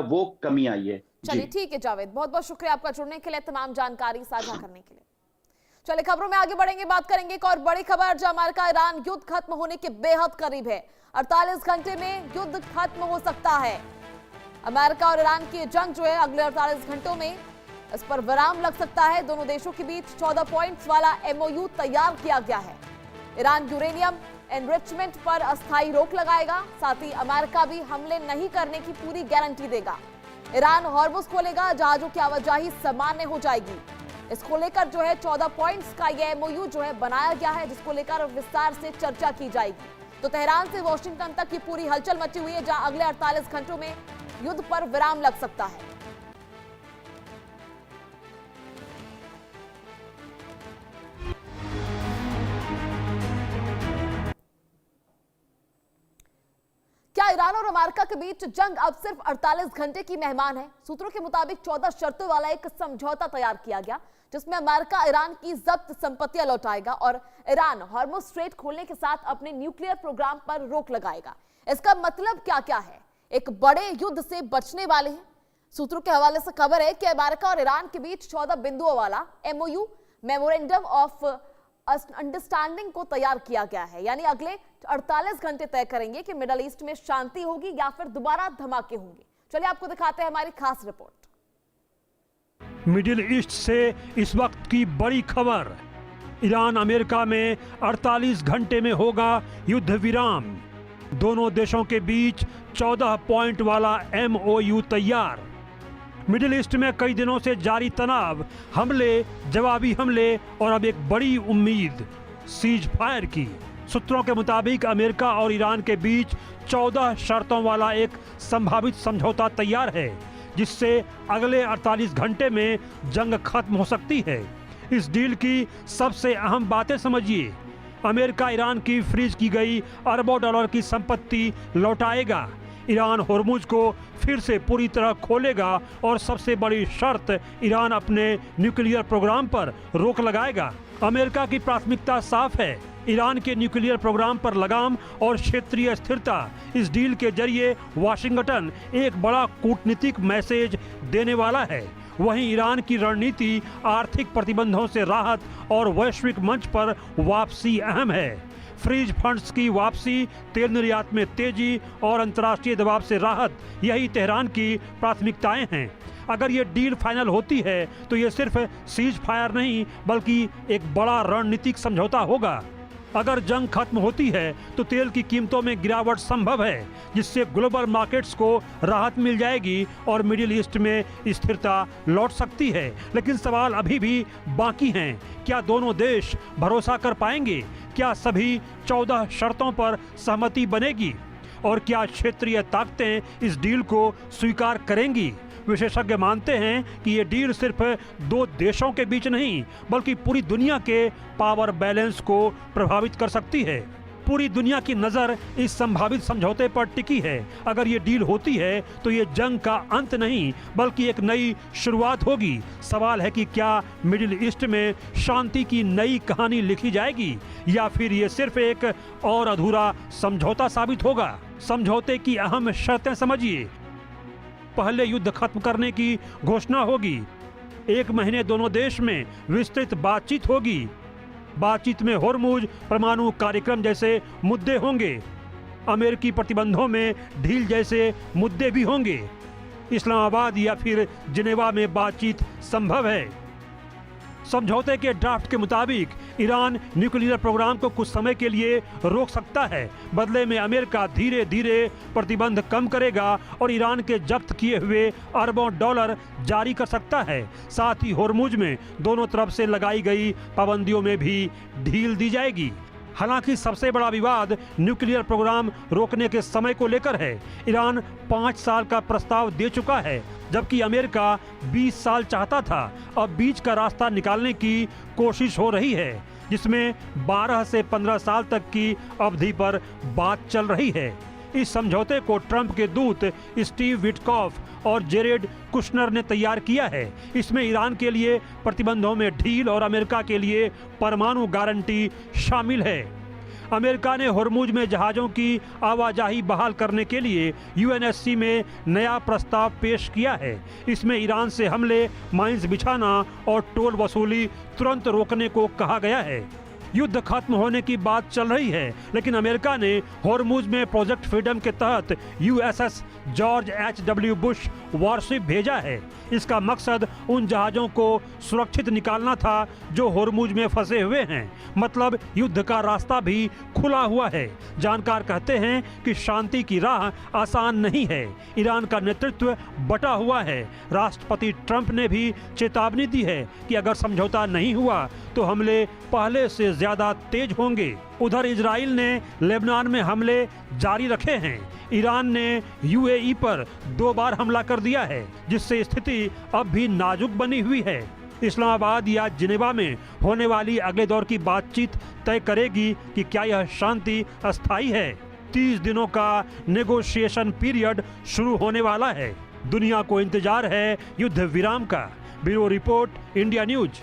वो कमी आई है। चलिए ठीक है जावेद, बहुत बहुत शुक्रिया आपका जुड़ने के लिए, तमाम जानकारी साझा करने के लिए। चलिए खबरों में आगे बढ़ेंगे, बात करेंगे एक और बड़ी खबर जो अमेरिका ईरान युद्ध खत्म होने के बेहद करीब है। 48 घंटे में युद्ध खत्म हो सकता है। अमेरिका और ईरान की जंग जो है अगले 48 घंटों में इस पर विराम लग सकता है। दोनों देशों के बीच 14 पॉइंट्स वाला MOU तैयार किया गया है। ईरान यूरेनियम एनरिचमेंट पर अस्थायी रोक लगाएगा, साथ ही अमेरिका भी हमले नहीं करने की पूरी गारंटी देगा। ईरान हॉर्मुज खोलेगा, जहाजों की आवाजाही सामान्य हो जाएगी। इसको लेकर जो है 14 पॉइंट्स का यह MOU जो है बनाया गया है, जिसको लेकर विस्तार से चर्चा की जाएगी। तो तेहरान से वॉशिंगटन तक की पूरी हलचल मची हुई है, जहां अगले 48 घंटों में युद्ध पर विराम लग सकता है। क्या ईरान और अमेरिका के बीच जंग अब सिर्फ 48 घंटे की मेहमान है? सूत्रों के मुताबिक 14 शर्तों वाला एक समझौता तैयार किया गया, जिसमें अमेरिका ईरान की जब्त संपत्तियां लौटाएगा और ईरान हॉर्मुज स्ट्रेट खोलने के साथ अपने न्यूक्लियर प्रोग्राम पर रोक लगाएगा। इसका मतलब क्या क्या है? एक बड़े युद्ध से बचने वाले हैं। सूत्रों के हवाले से खबर है कि अमेरिका और ईरान के बीच 14 बिंदुओं वाला MOU मेमोरेंडम ऑफ अंडरस्टैंडिंग को तैयार किया गया है। यानी अगले 48 घंटे तय करेंगे कि मिडल ईस्ट में शांति होगी या फिर दोबारा धमाके होंगे। चलिए आपको दिखाते हैं हमारी खास रिपोर्ट। मिडिल ईस्ट से इस वक्त की बड़ी खबर, ईरान अमेरिका में 48 घंटे में होगा युद्ध विराम। दोनों देशों के बीच 14 पॉइंट वाला MOU तैयार। मिडिल ईस्ट में कई दिनों से जारी तनाव, हमले, जवाबी हमले और अब एक बड़ी उम्मीद सीज फायर की। सूत्रों के मुताबिक अमेरिका और ईरान के बीच 14 शर्तों वाला एक संभावित समझौता तैयार है, जिससे अगले 48 घंटे में जंग खत्म हो सकती है। इस डील की सबसे अहम बातें समझिए। अमेरिका ईरान की फ्रीज की गई अरबों डॉलर की संपत्ति लौटाएगा। ईरान होर्मुज को फिर से पूरी तरह खोलेगा और सबसे बड़ी शर्त, ईरान अपने न्यूक्लियर प्रोग्राम पर रोक लगाएगा। अमेरिका की प्राथमिकता साफ है, ईरान के न्यूक्लियर प्रोग्राम पर लगाम और क्षेत्रीय स्थिरता। इस डील के जरिए वाशिंगटन एक बड़ा कूटनीतिक मैसेज देने वाला है। वहीं ईरान की रणनीति आर्थिक प्रतिबंधों से राहत और वैश्विक मंच पर वापसी अहम है। फ्रीज फंड्स की वापसी, तेल निर्यात में तेजी और अंतर्राष्ट्रीय दबाव से राहत, यही तेहरान की प्राथमिकताएं हैं। अगर ये डील फाइनल होती है तो ये सिर्फ सीज फायर नहीं बल्कि एक बड़ा रणनीतिक समझौता होगा। अगर जंग खत्म होती है तो तेल की कीमतों में गिरावट संभव है, जिससे ग्लोबल मार्केट्स को राहत मिल जाएगी और मिडिल ईस्ट में स्थिरता लौट सकती है। लेकिन सवाल अभी भी बाकी हैं। क्या दोनों देश भरोसा कर पाएंगे? क्या सभी 14 शर्तों पर सहमति बनेगी? और क्या क्षेत्रीय ताकतें इस डील को स्वीकार करेंगी? विशेषज्ञ मानते हैं कि ये डील सिर्फ दो देशों के बीच नहीं बल्कि पूरी दुनिया के पावर बैलेंस को प्रभावित कर सकती है। पूरी दुनिया की नज़र इस संभावित समझौते पर टिकी है। अगर ये डील होती है तो ये जंग का अंत नहीं बल्कि एक नई शुरुआत होगी। सवाल है कि क्या मिडिल ईस्ट में शांति की नई कहानी लिखी जाएगी या फिर ये सिर्फ एक और अधूरा समझौता साबित होगा। समझौते की अहम शर्तें समझिए। पहले युद्ध खत्म करने की घोषणा होगी। 1 महीने दोनों देश में विस्तृत बातचीत होगी। बातचीत में होर्मुज परमाणु कार्यक्रम जैसे मुद्दे होंगे। अमेरिकी प्रतिबंधों में ढील जैसे मुद्दे भी होंगे। इस्लामाबाद या फिर जिनेवा में बातचीत संभव है। समझौते के ड्राफ्ट के मुताबिक ईरान न्यूक्लियर प्रोग्राम को कुछ समय के लिए रोक सकता है। बदले में अमेरिका धीरे धीरे प्रतिबंध कम करेगा और ईरान के जब्त किए हुए अरबों डॉलर जारी कर सकता है। साथ ही होर्मुज में दोनों तरफ से लगाई गई पाबंदियों में भी ढील दी जाएगी। हालांकि सबसे बड़ा विवाद न्यूक्लियर प्रोग्राम रोकने के समय को लेकर है। ईरान 5 साल का प्रस्ताव दे चुका है, जबकि अमेरिका 20 साल चाहता था। अब बीच का रास्ता निकालने की कोशिश हो रही है, जिसमें 12 से 15 साल तक की अवधि पर बात चल रही है। इस समझौते को ट्रंप के दूत स्टीव विटकॉफ और जेरेड कुशनर ने तैयार किया है। इसमें ईरान के लिए प्रतिबंधों में ढील और अमेरिका के लिए परमाणु गारंटी शामिल है। अमेरिका ने होर्मुज में जहाजों की आवाजाही बहाल करने के लिए यूएनएससी में नया प्रस्ताव पेश किया है। इसमें ईरान से हमले, माइंस बिछाना और टोल वसूली तुरंत रोकने को कहा गया है। युद्ध खत्म होने की बात चल रही है, लेकिन अमेरिका ने होर्मुज में प्रोजेक्ट फ्रीडम के तहत यूएसएस जॉर्ज एच.डब्ल्यू. बुश वॉरशिप भेजा है। इसका मकसद उन जहाजों को सुरक्षित निकालना था जो होर्मुज में फंसे हुए हैं। मतलब युद्ध का रास्ता भी खुला हुआ है। जानकार कहते हैं कि शांति की राह आसान नहीं है। ईरान का नेतृत्व बटा हुआ है। राष्ट्रपति ट्रंप ने भी चेतावनी दी है कि अगर समझौता नहीं हुआ तो हमले पहले से ज्यादा तेज होंगे। उधर इजराइल ने लेबनान में हमले जारी रखे हैं। ईरान ने यूएई पर 2 बार हमला कर दिया है, जिससे स्थिति अब भी नाजुक बनी हुई है। इस्लामाबाद या जिनेवा में होने वाली अगले दौर की बातचीत तय करेगी कि क्या यह शांति अस्थायी है। 30 दिनों का नेगोशिएशन पीरियड शुरू होने वाला है। दुनिया को इंतजार है युद्ध विराम का। Bureau report, India news.